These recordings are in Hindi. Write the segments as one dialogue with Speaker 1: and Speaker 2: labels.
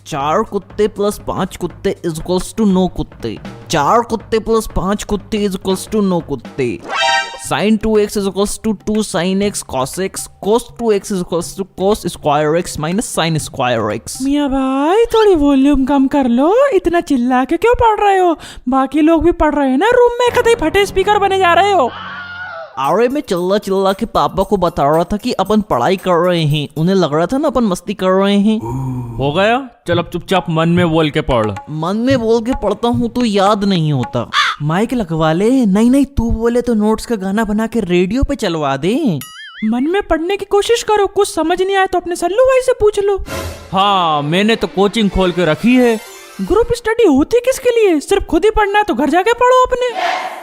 Speaker 1: 4 कुत्ते प्लस 5 कुत्ते इज इक्वल्स टू 9 कुत्ते। 4 कुत्ते प्लस 5 कुत्ते इज इक्वल्स टू 9 कुत्ते। sin 2x is equals to 2 sin x cos x। cos 2x is equals to cos square x minus sin square x।
Speaker 2: मियाँ भाई थोड़ी वॉल्यूम कम कर लो, इतना चिल्ला के क्यों पढ़ रहे हो? बाकी लोग भी पढ़ रहे हैं ना रूम में, कतई फटे स्पीकर बने जा रहे हो।
Speaker 1: अरे मैं चिल्ला चिल्ला के पापा को बता रहा था कि अपन पढ़ाई कर रहे हैं, उन्हें लग रहा था ना अपन मस्ती कर रहे हैं।
Speaker 3: हो गया, चल अब चुपचाप मन में बोल के पढ़।
Speaker 1: मन में बोल के पढ़ता हूँ तो याद नहीं होता।
Speaker 2: माइक लगवा ले।
Speaker 1: नहीं तू बोले तो नोट्स का गाना बना के रेडियो पे चलवा दे।
Speaker 2: मन में पढ़ने की कोशिश करो, कुछ समझ नहीं आए तो अपने सल्लू भाई से पूछ लो।
Speaker 3: हाँ, मैंने तो कोचिंग खोल के रखी है।
Speaker 2: ग्रुप स्टडी होती किसके लिए? सिर्फ खुद ही पढ़ना है तो घर जाके पढ़ो अपने।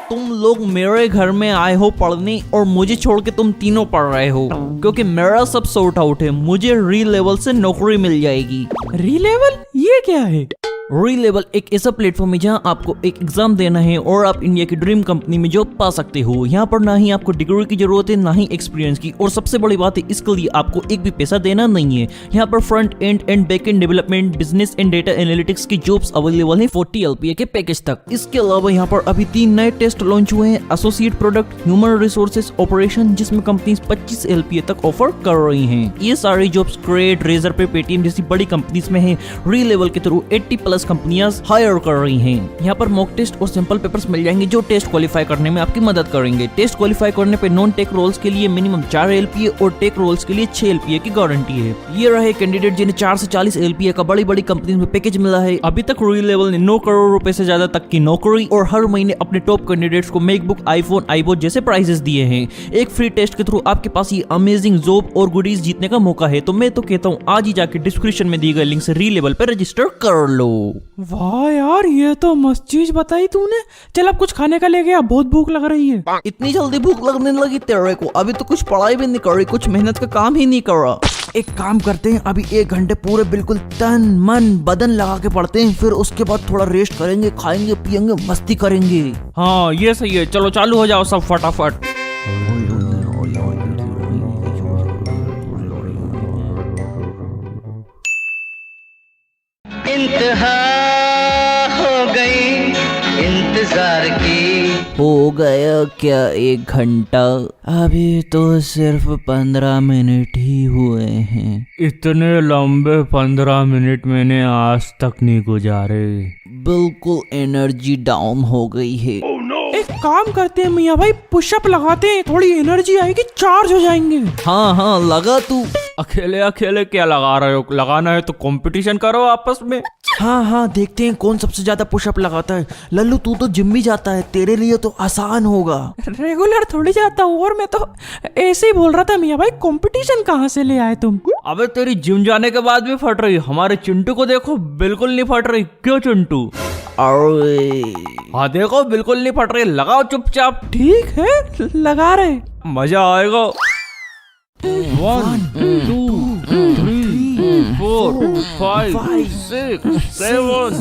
Speaker 1: तुम लोग मेरे घर में आए हो पढ़ने और मुझे छोड़ के तुम तीनों पढ़ रहे हो, क्योंकि मेरा सब सॉर्ट आउट है। मुझे री लेवल से नौकरी मिल जाएगी।
Speaker 2: री लेवल ये क्या है?
Speaker 1: री लेवल एक ऐसा प्लेटफॉर्म है जहाँ आपको एक एग्जाम देना है और आप इंडिया की ड्रीम कंपनी में जॉब पा सकते हो। यहाँ पर ना ही आपको डिग्री की जरूरत है ना ही एक्सपीरियंस की, और सबसे बड़ी बात है इसके लिए आपको एक भी पैसा देना नहीं है। यहाँ पर front end and back and development, business and data analytics की जॉब्स अवेलेबल है 40 LPA के पैकेज तक। इसके अलावा यहाँ पर अभी 3 नए टेस्ट लॉन्च हुए हैं, associate product, human resources operation, जिसमें कंपनीज 25 LPA तक ऑफर कर रही हैं। ये सारी जॉब्स क्रेट, रेजर पे, पेटीएम जैसी बड़ी कंपनीज में है। री लेवल के थ्रू 80+ कंपनियां हायर कर रही हैं। यहाँ पर मॉक टेस्ट और सिंपल पेपर्स मिल जाएंगे जो टेस्ट क्वालिफाई करने में आपकी मदद करेंगे। टेस्ट क्वालिफाई करने पे नॉन टेक रोल्स के लिए मिनिमम 4 LPA और टेक रोल्स के लिए 6 LPA की गारंटी है। ये रहे कैंडिडेट जिन्हें 4 से 40 LPA का बड़ी बड़ी कंपनी में पैकेज मिला है। अभी तक री लेवल ने 9 करोड़ रुपए से ज्यादा तक की नौकरी और हर महीने अपने टॉप कैंडिडेट्स को मैकबुक, आईफोन, आईबॉट जैसे प्राइजेस दिए हैं। एक फ्री टेस्ट के थ्रू आपके पास ये अमेजिंग जॉब और गुडीज जीतने का मौका है। तो मैं तो कहता हूँ आज ही जाके डिस्क्रिप्शन में दी गई लिंक से री लेवल पे रजिस्टर कर लो।
Speaker 2: वाह यार, ये तो मस्त चीज बताई तूने। चल अब कुछ खाने का ले गया, बहुत भूख लग रही है।
Speaker 1: इतनी जल्दी भूख लगने लगी तेरे को? अभी तो कुछ पढ़ाई भी नहीं कर रही, कुछ मेहनत का काम ही नहीं कर रहा।
Speaker 2: एक काम करते हैं, अभी 1 घंटे पूरे बिल्कुल तन मन बदन लगा के पढ़ते हैं, फिर उसके बाद थोड़ा रेस्ट करेंगे, खाएंगे पियेंगे, मस्ती करेंगे।
Speaker 3: हाँ ये सही है, चलो चालू हो जाओ सब फटाफट।
Speaker 4: इंतहा हो गई इंतजार की।
Speaker 1: हो गया क्या 1 घंटा? अभी तो सिर्फ 15 मिनट ही हुए हैं।
Speaker 3: इतने लंबे 15 मिनट मैंने आज तक नहीं गुजारे।
Speaker 1: बिल्कुल एनर्जी डाउन हो गई है।
Speaker 2: एक काम करते हैं मियाँ भाई, पुशअप लगाते हैं, थोड़ी एनर्जी आएगी, चार्ज हो जाएंगे।
Speaker 1: हाँ लगा तू।
Speaker 3: अकेले अकेले क्या लगा रहे हो? लगाना है तो कंपटीशन करो आपस में।
Speaker 2: हाँ देखते हैं कौन सबसे ज्यादा पुशअप लगाता है। लल्लू तू तो जिम भी जाता है, तेरे लिए तो आसान होगा। रेगुलर थोड़ी जाता हूँ, और मैं तो ऐसे ही बोल रहा था मियाँ भाई, कंपटीशन कहाँ से ले आए तुम?
Speaker 3: अबे तेरी जिम जाने के बाद भी फट रही, हमारे चिंटू को देखो बिल्कुल नहीं फट रही। क्यों चिंटू?
Speaker 1: अरे
Speaker 3: हाँ देखो बिल्कुल नहीं फट रही, लगाओ चुपचाप।
Speaker 2: ठीक है लगा रहे,
Speaker 3: मजा आएगा। 1 2 3 4 5 6 7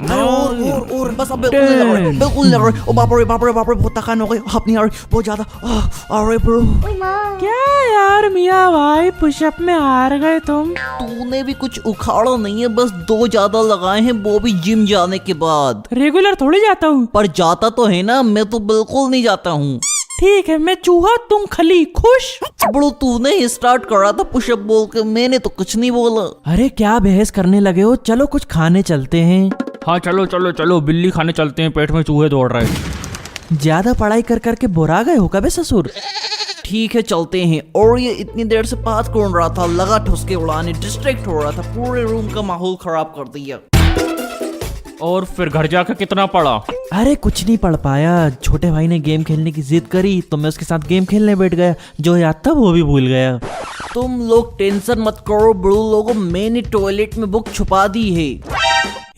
Speaker 3: 8
Speaker 1: और बस अब बिल्कुल लग रहा है। ओ बाप रे बहुत थकान हो गई, अपनी यार बहुत ज्यादा। अरे ब्रो
Speaker 2: क्या यार मियाँ भाई, पुशअप में हार गए तुम।
Speaker 1: तूने भी कुछ उखाड़ा नहीं है, बस 2 ज्यादा लगाए हैं, वो भी जिम जाने के बाद।
Speaker 2: रेगुलर थोड़ी जाता हूँ।
Speaker 1: पर जाता तो है ना, मैं तो बिल्कुल नहीं जाता हूँ।
Speaker 2: ठीक है, मैं चूहा तुम खली, खुश?
Speaker 1: ब्रो तूने स्टार्ट करा था पुशअप बोल के, मैंने तो कुछ नहीं बोला।
Speaker 2: अरे क्या बहस करने लगे हो, चलो कुछ खाने चलते हैं।
Speaker 3: हाँ चलो बिल्ली खाने चलते हैं, पेट में चूहे दौड़ रहे हैं।
Speaker 2: ज्यादा पढ़ाई कर करके बुरा गए हो कबे ससुर?
Speaker 1: ठीक है चलते हैं। और ये इतनी देर से बात कौन रहा था, लगा ठुसके उड़ाने, डिस्ट्रैक्ट हो रहा था, पूरे रूम का माहौल खराब कर दिया।
Speaker 3: और फिर घर जाकर कितना पढ़ा?
Speaker 2: अरे कुछ नहीं पढ़ पाया, छोटे भाई ने गेम खेलने की जिद करी तो मैं उसके साथ गेम खेलने बैठ गया, जो याद था वो भी भूल गया।
Speaker 1: तुम लोग टेंशन मत करो बड़ू लोगों, मैंने टॉयलेट में बुक छुपा दी है।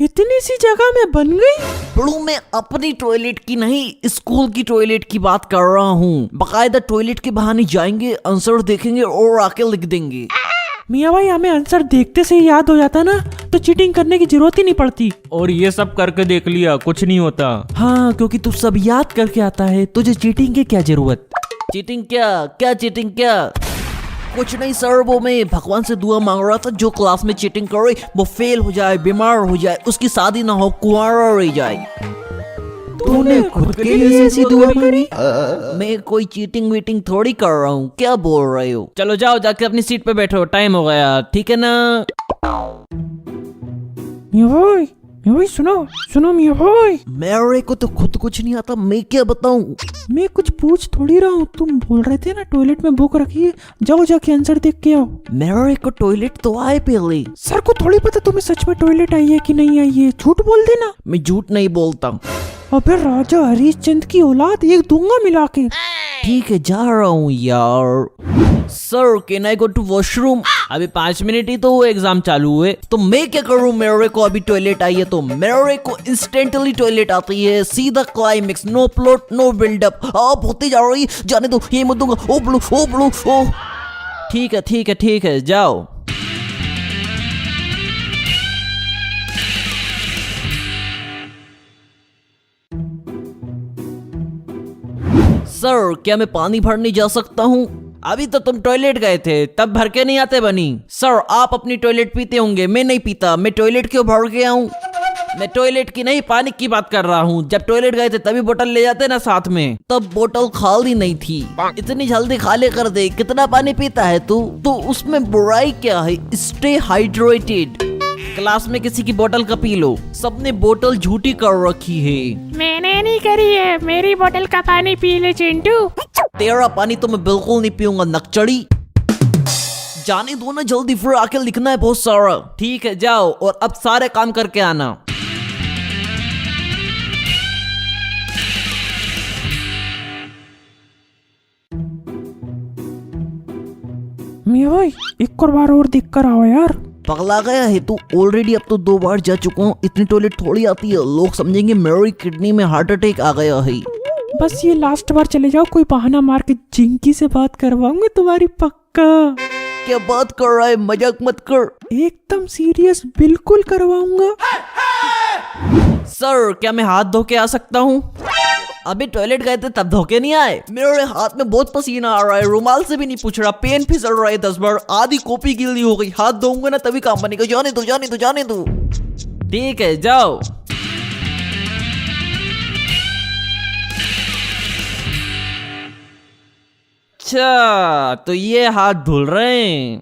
Speaker 2: इतनी सी जगह में बन गई?
Speaker 1: बड़ू मैं अपनी टॉयलेट की नहीं, स्कूल की टॉयलेट की बात कर रहा हूँ। बकायदा टॉयलेट के बहाने जाएंगे, आंसर देखेंगे और आके लिख देंगे।
Speaker 2: मियाँ भाई हमें आंसर देखते से ही याद हो जाता ना, तो चीटिंग करने की जरूरत ही नहीं पड़ती।
Speaker 3: और ये सब करके देख लिया, कुछ नहीं होता।
Speaker 2: हाँ क्योंकि तू सब याद करके आता है, तुझे चीटिंग की क्या जरूरत?
Speaker 1: चीटिंग क्या चीटिंग क्या? कुछ नहीं सर, वो मैं भगवान से दुआ मांग रहा था जो क्लास में चीटिंग करे वो फेल हो जाए, बीमार हो जाए, उसकी शादी ना हो, कुंवारा रह जाए।
Speaker 2: तूने खुद के लिए ऐसी दुआ करी?
Speaker 1: मैं कोई चीटिंग वीटिंग थोड़ी कर रहा हूँ, क्या बोल रहे हो?
Speaker 3: चलो जाओ, जाके अपनी सीट पे बैठो, टाइम हो गया, ठीक है ना?
Speaker 2: मियाँ भाई सुनो मियाँ भाई,
Speaker 1: मेरे को तो खुद कुछ नहीं आता, मैं क्या बताऊं?
Speaker 2: मैं कुछ पूछ थोड़ी रहा हूँ। तुम बोल रहे थे ना टॉयलेट में बुक रखी है, जाओ जाके आंसर देख के आओ।
Speaker 1: मेरे को टॉयलेट तो आए पहले।
Speaker 2: सर को थोड़ी पता तुम्हें सच में टॉयलेट आई है कि नहीं आई है, झूठ बोल देना।
Speaker 1: मैं झूठ नहीं बोलता।
Speaker 2: अबे राजा हरीशचंद की औलाद, एक दूंगा मिला के।
Speaker 1: ठीक है, जा रहा हूँ यार। Sir can I go to washroom?
Speaker 3: अभी 5 मिनट ही तो एग्जाम चालू हुए।
Speaker 1: तो मैं क्या करूँ, मेरे को अभी टॉयलेट आई है तो मेरे को इंस्टेंटली टॉयलेट आती है, सीधा climax, no plot no buildup. आप होती जा रही, जाने दो, ये मत दूंगा। Oh blue oh blue oh.
Speaker 3: ठीक है जाओ।
Speaker 1: सर क्या मैं पानी भरने जा सकता हूँ?
Speaker 3: अभी तो तुम टॉयलेट गए थे, तब भर के नहीं आते बनी।
Speaker 1: सर आप अपनी टॉयलेट पीते होंगे, मैं नहीं पीता, मैं टॉयलेट क्यों भर के आऊँ?
Speaker 3: मैं टॉयलेट की नहीं, पानी की बात कर रहा हूँ। जब टॉयलेट गए थे तभी बोतल ले जाते ना साथ में।
Speaker 1: तब बोतल खाली नहीं थी, इतनी जल्दी खाली कर दे। कितना पानी पीता है तू? तो उसमें बुराई क्या है? Stay hydrated.
Speaker 3: क्लास में किसी की बोतल का पी लो।
Speaker 1: सबने बोतल झूठी कर रखी है।
Speaker 2: मैंने नहीं करी है, मेरी बोतल का पानी पी ले चिंटू।
Speaker 1: तेरा पानी तो मैं बिल्कुल नहीं पीऊंगा, नकचड़ी। जाने दो ना जल्दी, फिर आके लिखना है बहुत सारा।
Speaker 3: ठीक है जाओ, और अब सारे काम करके आना।
Speaker 2: मियाँ भाई एक और बार और देख कर आओ यार।
Speaker 1: पगला गया है तू? ऑलरेडी अब तो 2 बार जा चुका हूँ, इतनी टॉयलेट थोड़ी आती है। लोग समझेंगे मेरी किडनी में हार्ट अटैक आ गया है।
Speaker 2: बस ये लास्ट बार चले जाओ, कोई बहाना मार के जिंकी से बात करवाऊंगी तुम्हारी, पक्का।
Speaker 1: क्या बात कर रहा है, मजाक मत कर।
Speaker 2: एकदम सीरियस, बिल्कुल करवाऊंगा।
Speaker 3: सर क्या मैं हाथ धो के आ सकता हूँ?
Speaker 1: अभी टॉयलेट गए थे तब धोके नहीं आए? मेरे हाथ में बहुत पसीना आ रहा है, रुमाल से भी नहीं पूछ रहा, पेन फिसल रहा है 10 बार, आधी कॉपी गीली हो गई। हाथ धोऊंगा ना तभी काम बनेगा। जाने दो जाने दो जाने दो।
Speaker 3: ठीक है जाओ। अच्छा तो ये हाथ धुल रहे हैं।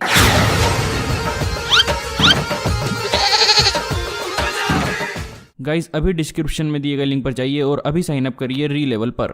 Speaker 5: गाइस अभी डिस्क्रिप्शन में दिए गए लिंक पर जाइए और अभी साइन अप करिए री लेवल पर।